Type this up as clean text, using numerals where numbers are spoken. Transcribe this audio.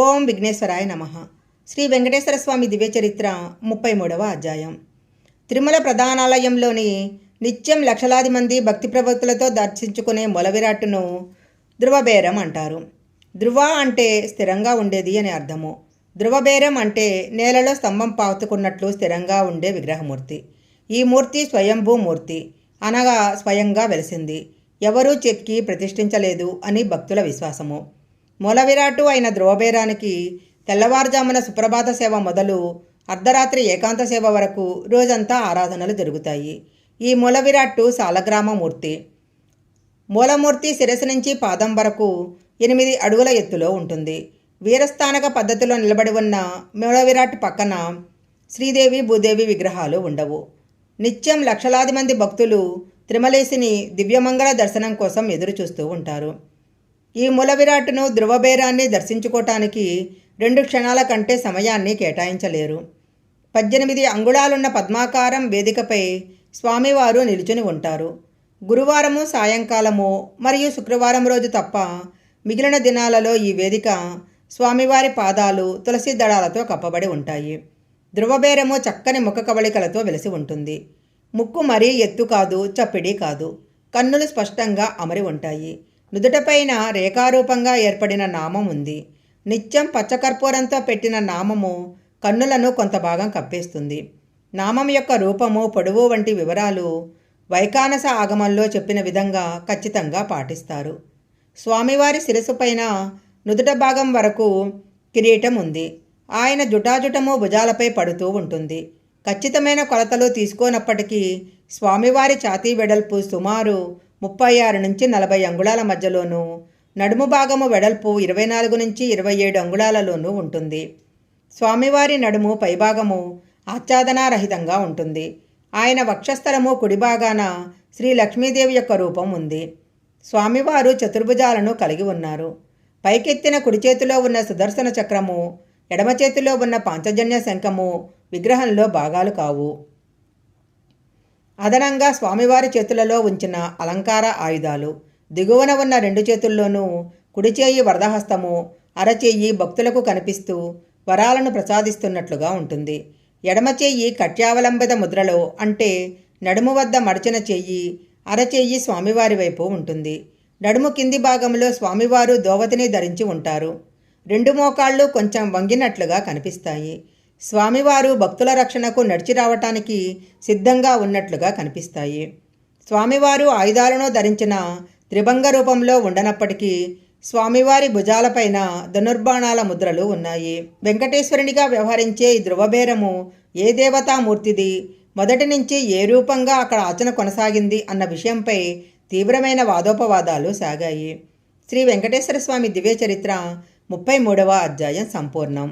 ఓం విఘ్నేశ్వరాయ నమః. శ్రీ వెంకటేశ్వర స్వామి దివ్యచరిత్ర 33వ అధ్యాయం. తిరుమల ప్రధానాలయంలోని నిత్యం లక్షలాది మంది భక్తి ప్రవక్తులతో దర్శించుకునే మూలవిరాట్టును ధ్రువబేరం అంటారు. ధ్రువ అంటే స్థిరంగా ఉండేది అని అర్థము. ధ్రువబేరం అంటే నేలలో స్తంభం పాతుకున్నట్లు స్థిరంగా ఉండే విగ్రహమూర్తి. ఈ మూర్తి స్వయంభూ మూర్తి, అనగా స్వయంగా వెలిసింది, ఎవరూ చెక్కి ప్రతిష్ఠించలేదు అని భక్తుల విశ్వాసము. మూలవిరాటు అయిన ధ్రువబేరానికి తెల్లవారుజామున సుప్రభాత సేవ మొదలు అర్ధరాత్రి ఏకాంత సేవ వరకు రోజంతా ఆరాధనలు జరుగుతాయి. ఈ మూలవిరాట్టు సాలగ్రామమూర్తి. మూలమూర్తి శిరస్సు నుంచి పాదం వరకు 8 అడుగుల ఎత్తులో ఉంటుంది. వీరస్థానక పద్ధతిలో నిలబడి ఉన్న మూలవిరాట్ పక్కన శ్రీదేవి భూదేవి విగ్రహాలు ఉండవు. నిత్యం లక్షలాది మంది భక్తులు త్రిమలేసిని దివ్యమంగళ దర్శనం కోసం ఎదురు చూస్తూ ఉంటారు. ఈ మూలవిరాట్టును ధ్రువబేరాన్ని దర్శించుకోవటానికి 2 క్షణాల కంటే సమయాన్ని కేటాయించలేరు. 18 అంగుళాలున్న పద్మాకారం వేదికపై స్వామివారు నిలుచుని ఉంటారు. గురువారము సాయంకాలము మరియు శుక్రవారం రోజు తప్ప మిగిలిన దినాలలో ఈ వేదిక స్వామివారి పాదాలు తులసి దళాలతో కప్పబడి ఉంటాయి. ధ్రువబేరము చక్కని ముఖ కవళికలతో వెలిసి ఉంటుంది. ముక్కు మరీ ఎత్తు కాదు, చప్పిడి కాదు. కన్నులు స్పష్టంగా అమరి ఉంటాయి. నుదుటపైన రేఖారూపంగా ఏర్పడిన నామం ఉంది. నిత్యం పచ్చకర్పూరంతో పెట్టిన నామము కన్నులను కొంత భాగం కప్పేస్తుంది. నామం యొక్క రూపము, పొడవు వంటి వివరాలు వైఖానస ఆగమంలో చెప్పిన విధంగా ఖచ్చితంగా పాటిస్తారు. స్వామివారి శిరస్సు పైన నుదుట భాగం వరకు కిరీటం ఉంది. ఆయన జుటాజుటము భుజాలపై పడుతూ ఉంటుంది. ఖచ్చితమైన కొలతలు తీసుకోనప్పటికీ స్వామివారి ఛాతీ వెడల్పు సుమారు 36 నుంచి 40 అంగుళాల మధ్యలోనూ, నడుము భాగము వెడల్పు 24 నుంచి 27 అంగుళాలలోనూ ఉంటుంది. స్వామివారి నడుము పైభాగము ఆచ్ఛాదనారహితంగా ఉంటుంది. ఆయన వక్షస్థలము కుడిభాగాన శ్రీ లక్ష్మీదేవి యొక్క రూపం ఉంది. స్వామివారు చతుర్భుజాలను కలిగి ఉన్నారు. పైకెత్తిన కుడి చేతిలో ఉన్న సుదర్శన చక్రము, ఎడమ చేతిలో ఉన్న పాంచజన్య శంఖము విగ్రహంలో భాగాలు కావు. అదనంగా స్వామివారి చేతులలో ఉంచిన అలంకార ఆయుధాలు, దిగువన ఉన్న 2 చేతుల్లోనూ కుడి చేయి వరదహస్తము, అరచేయి భక్తులకు కనిపిస్తూ వరాలను ప్రసాదిస్తున్నట్లుగా ఉంటుంది. ఎడమ చెయ్యి కట్యావలంబిత ముద్రలో, అంటే నడుము వద్ద మడిచిన చెయ్యి, అరచేయి స్వామివారి వైపు ఉంటుంది. నడుము కింది భాగంలో స్వామివారు దోవతిని ధరించి ఉంటారు. 2 మోకాళ్ళు కొంచెం వంగినట్లుగా కనిపిస్తాయి. స్వామివారు భక్తుల రక్షణకు నడిచి రావటానికి సిద్ధంగా ఉన్నట్లుగా కనిపిస్తాయి. స్వామివారు ఆయుధాలను ధరించిన త్రిభంగ రూపంలో ఉండనప్పటికీ స్వామివారి భుజాలపైన ధనుర్బాణాల ముద్రలు ఉన్నాయి. వెంకటేశ్వరునిగా వ్యవహరించే ఈ ధ్రువబేరము ఏ దేవతామూర్తిది, మొదటి నుంచి ఏ రూపంగా అక్కడ ఆచరణ కొనసాగింది అన్న విషయంపై తీవ్రమైన వాదోపవాదాలు సాగాయి. శ్రీ వెంకటేశ్వర స్వామి దివ్య చరిత్ర 33వ అధ్యాయం సంపూర్ణం.